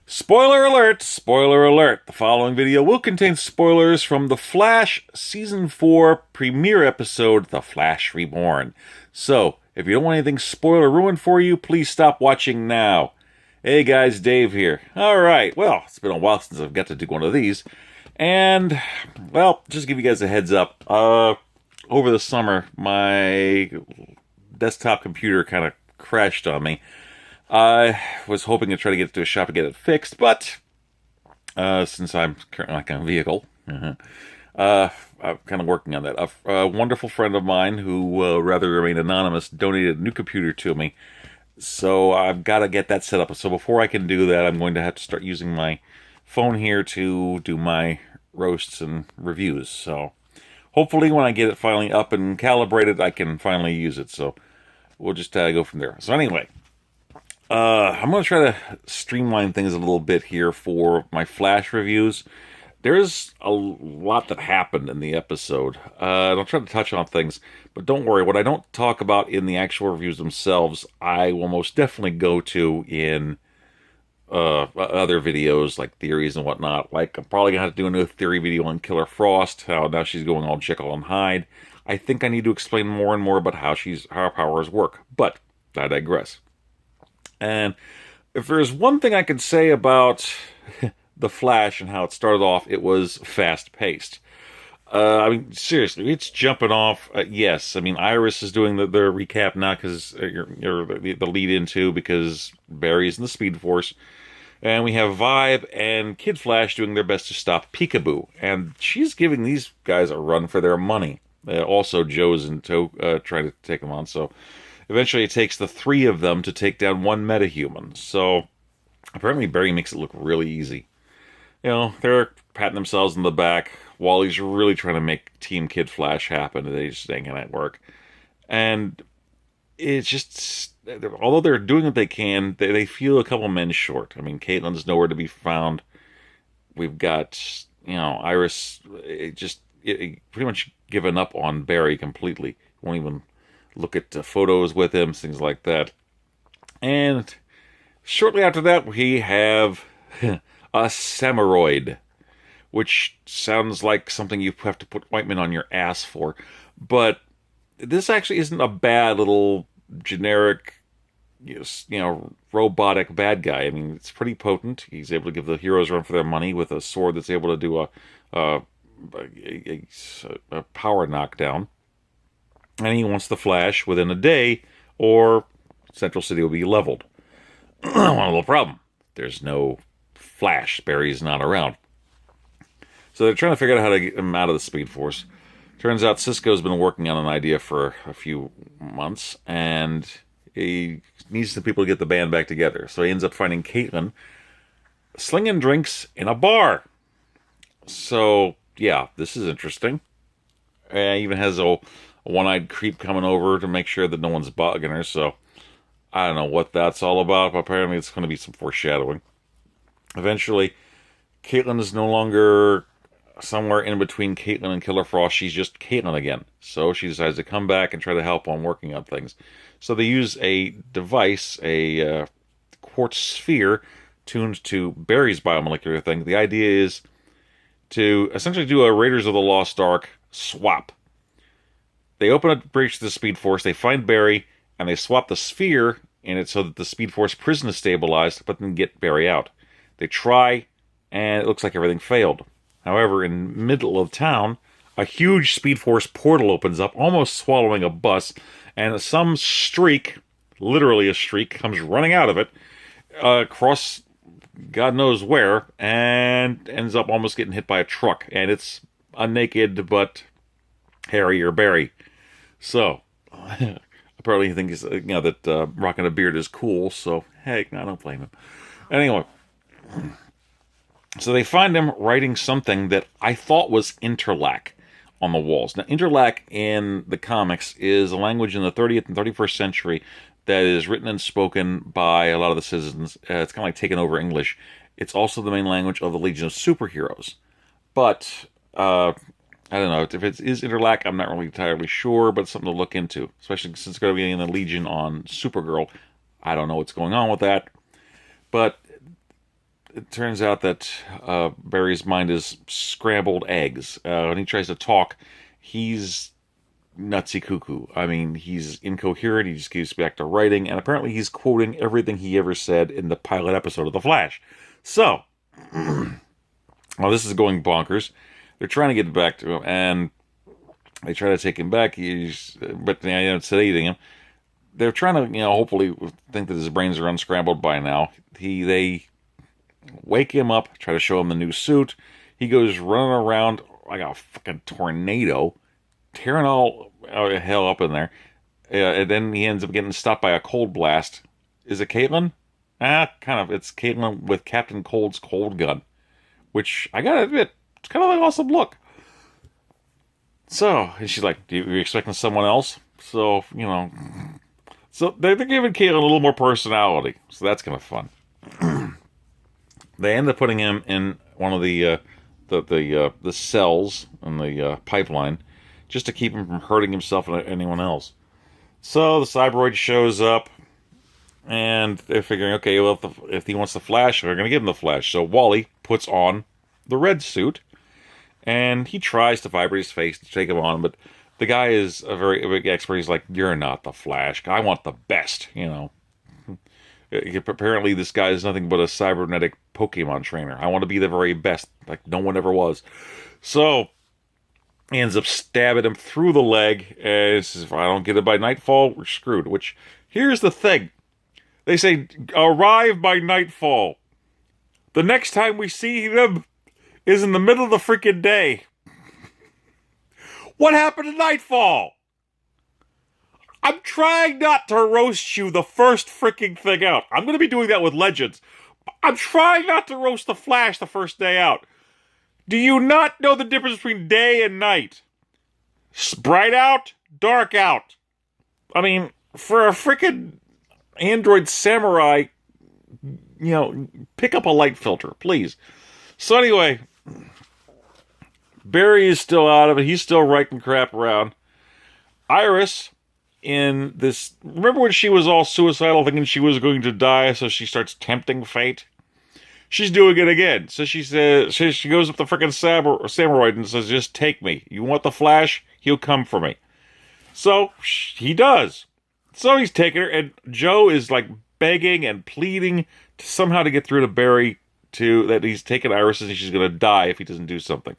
Spoiler alert! Spoiler alert! The following video will contain spoilers from the Flash Season 4 premiere episode, The Flash Reborn. So, if you don't want anything spoiler ruined for you, please stop watching now. Hey guys, Dave here. Alright, well, it's been a while since I've got to do one of these. And, well, just to give you guys a heads up, over the summer, my desktop computer kind of crashed on me. I was hoping to try to get it to a shop and get it fixed, but since I'm currently like a vehicle, I'm kind of working on that. A wonderful friend of mine who rather remain anonymous donated a new computer to me, so I've got to get that set up. So before I can do that, I'm going to have to start using my phone here to do my roasts and reviews. So hopefully when I get it finally up and calibrated, I can finally use it. So we'll just go from there. So anyway. I'm going to try to streamline things a little bit here for my Flash reviews. There's a lot that happened in the episode. I'll try to touch on things, but don't worry, what I don't talk about in the actual reviews themselves, I will most definitely go to in other videos, like theories and whatnot. Like, I'm probably going to have to do another theory video on Killer Frost, how now she's going all Jekyll and Hyde. I think I need to explain more and more about how her powers work, but I digress. And if there's one thing I could say about The Flash and how it started off, it was fast-paced. I mean, seriously, it's jumping off. Yes, I mean, Iris is doing the recap now because you're the lead into because Barry's in the Speed Force. And we have Vibe and Kid Flash doing their best to stop Peekaboo. And she's giving these guys a run for their money. Also, Joe's in tow, trying to take them on, so... Eventually, it takes the three of them to take down one metahuman. So, apparently Barry makes it look really easy. You know, they're patting themselves in the back. Wally's really trying to make Team Kid Flash happen, and they just ain't gonna work. And it's just, although they're doing what they can, they feel a couple men short. I mean, Caitlin's nowhere to be found. We've got, Iris, pretty much given up on Barry completely. Won't even look at photos with him, things like that. And shortly after that, we have a Samuroid, which sounds like something you have to put ointment on your ass for. But this actually isn't a bad little generic, robotic bad guy. I mean, it's pretty potent. He's able to give the heroes a run for their money with a sword that's able to do a power knockdown. And he wants the Flash within a day, or Central City will be leveled. One little problem. There's no Flash. Barry's not around. So they're trying to figure out how to get him out of the Speed Force. Turns out Cisco's been working on an idea for a few months, and he needs some people to get the band back together. So he ends up finding Caitlin slinging drinks in a bar. So, yeah, this is interesting. He even has a one-eyed creep coming over to make sure that no one's bugging her, so I don't know what that's all about, but apparently it's going to be some foreshadowing. Eventually, Caitlin is no longer somewhere in between Caitlin and Killer Frost. She's just Caitlin again, so she decides to come back and try to help on working on things. So they use a device, a quartz sphere, tuned to Barry's biomolecular thing. The idea is to essentially do a Raiders of the Lost Ark swap. They open a breach to the Speed Force, they find Barry, and they swap the sphere in it so that the Speed Force prison is stabilized, but then get Barry out. They try, and it looks like everything failed. However, in the middle of town, a huge Speed Force portal opens up, almost swallowing a bus, and some streak, literally a streak, comes running out of it, across God knows where, and ends up almost getting hit by a truck. And it's a naked but hairier Barry. So, apparently he thinks, that rocking a beard is cool, so, hey, I don't blame him. Anyway, so they find him writing something that I thought was interlac on the walls. Now, interlac in the comics is a language in the 30th and 31st century that is written and spoken by a lot of the citizens. It's kind of like taking over English. It's also the main language of the Legion of Superheroes. But, I don't know, if it is interlac, I'm not really entirely sure, but it's something to look into. Especially since it's going to be in the Legion on Supergirl. I don't know what's going on with that. But it turns out that Barry's mind is scrambled eggs. When he tries to talk, he's nutsy cuckoo. I mean, he's incoherent. He just goes back to writing, and apparently he's quoting everything he ever said in the pilot episode of The Flash. So, well, this is going bonkers. They're trying to get back to him, and they try to take him back. But they end up sedating him. They're trying to, hopefully think that his brains are unscrambled by now. They wake him up, try to show him the new suit. He goes running around like a fucking tornado, tearing all hell up in there. And then he ends up getting stopped by a cold blast. Is it Caitlin? Kind of. It's Caitlin with Captain Cold's cold gun, which I gotta admit, it's kind of an awesome look. So, and she's like, "Are you expecting someone else?" So, so they're giving Caitlin a little more personality. So that's kind of fun. They end up putting him in one of the cells in the pipeline, just to keep him from hurting himself and anyone else. So the cyberoid shows up, and they're figuring, okay, well, if he wants the Flash, they're going to give him the Flash. So Wally puts on the red suit, and he tries to vibrate his face to take him on, but the guy is a very big expert. He's like, "You're not the Flash. I want the best," Apparently, this guy is nothing but a cybernetic Pokemon trainer. I want to be the very best, like no one ever was. So, he ends up stabbing him through the leg, and says, "If I don't get it by nightfall, we're screwed." Which, here's the thing. They say, arrive by nightfall. The next time we see them is in the middle of the freaking day. What happened to nightfall? I'm trying not to roast you the first freaking thing out. I'm going to be doing that with Legends. I'm trying not to roast the Flash the first day out. Do you not know the difference between day and night? Bright out, dark out. I mean, for a freaking Android samurai, pick up a light filter, please. So anyway, Barry is still out of it. He's still writing crap around. Iris, in this... Remember when she was all suicidal, thinking she was going to die, so she starts tempting fate? She's doing it again. So she says, she goes up the freaking samurai and says, "Just take me. You want the Flash? He'll come for me." So he does. So he's taking her, and Joe is like begging and pleading to somehow to get through to Barry that he's taking Iris and she's going to die if he doesn't do something.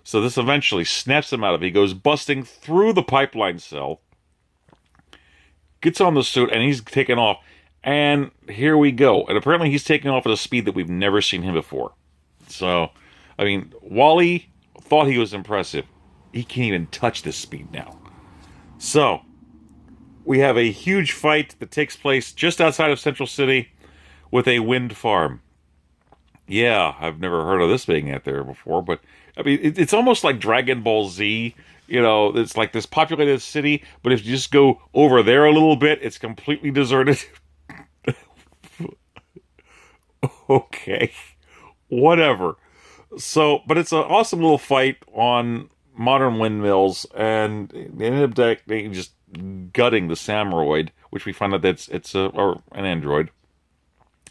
So this eventually snaps him out of it. He goes busting through the pipeline cell, gets on the suit, and he's taking off. And here we go. And apparently he's taking off at a speed that we've never seen him before. So, I mean, Wally thought he was impressive. He can't even touch this speed now. So, we have a huge fight that takes place just outside of Central City with a wind farm. Yeah, I've never heard of this being out there before, but I mean, it's almost like Dragon Ball Z. It's like this populated city, but if you just go over there a little bit, it's completely deserted. Okay, whatever. So, but it's an awesome little fight on modern windmills, and they ended up just gutting the Samuroid, which we find out that it's an android.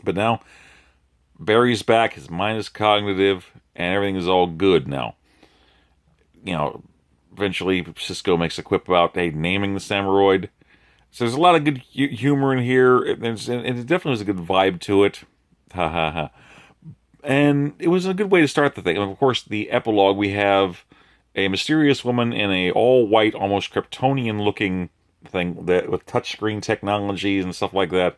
But now Barry's back, his mind is cognitive, and everything is all good now. Eventually Cisco makes a quip about, naming the Samuroid. So there's a lot of good humor in here, and it definitely was a good vibe to it. Ha ha ha. And it was a good way to start the thing. And of course, the epilogue, we have a mysterious woman in a all-white, almost Kryptonian-looking thing that with touchscreen technologies and stuff like that,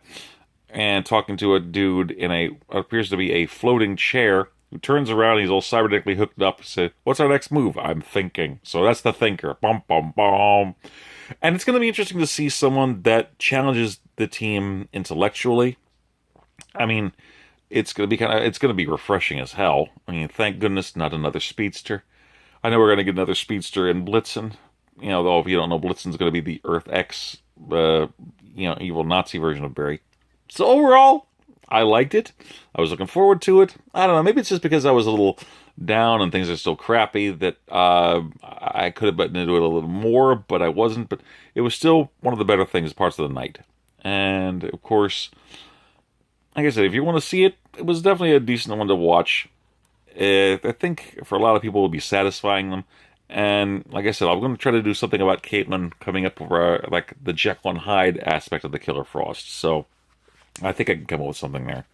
and talking to a dude in what appears to be a floating chair, who turns around, he's all cybernetically hooked up, and says, "What's our next move?" "I'm thinking." So that's the thinker. Bum, bum, bum. And it's going to be interesting to see someone that challenges the team intellectually. I mean, it's going to be refreshing as hell. I mean, thank goodness not another Speedster. I know we're going to get another Speedster in Blitzen. Though if you don't know, Blitzen's going to be the Earth X, evil Nazi version of Barry. So overall, I liked it. I was looking forward to it. I don't know, maybe it's just because I was a little down and things are still crappy that I could have buttoned into it a little more, but I wasn't. But it was still one of the better parts of the night. And, of course, like I said, if you want to see it, it was definitely a decent one to watch. I think for a lot of people, it will be satisfying them. And like I said, I'm going to try to do something about Caitlin coming up over like the Jekyll and Hyde aspect of the Killer Frost. So I think I can come up with something there.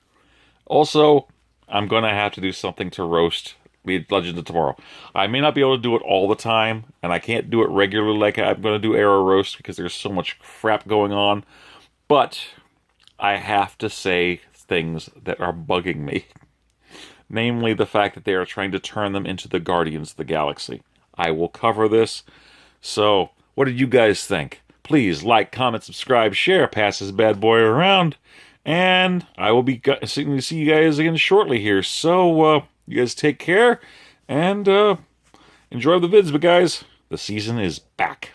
Also, I'm going to have to do something to roast the Legend of Tomorrow. I may not be able to do it all the time, and I can't do it regularly like I'm going to do Arrow Roast because there's so much crap going on. But I have to say things that are bugging me. Namely, the fact that they are trying to turn them into the Guardians of the Galaxy. I will cover this. So, what did you guys think? Please like, comment, subscribe, share, pass this bad boy around. And I will be seeing to see you guys again shortly here. So, you guys take care and enjoy the vids. But guys, the season is back.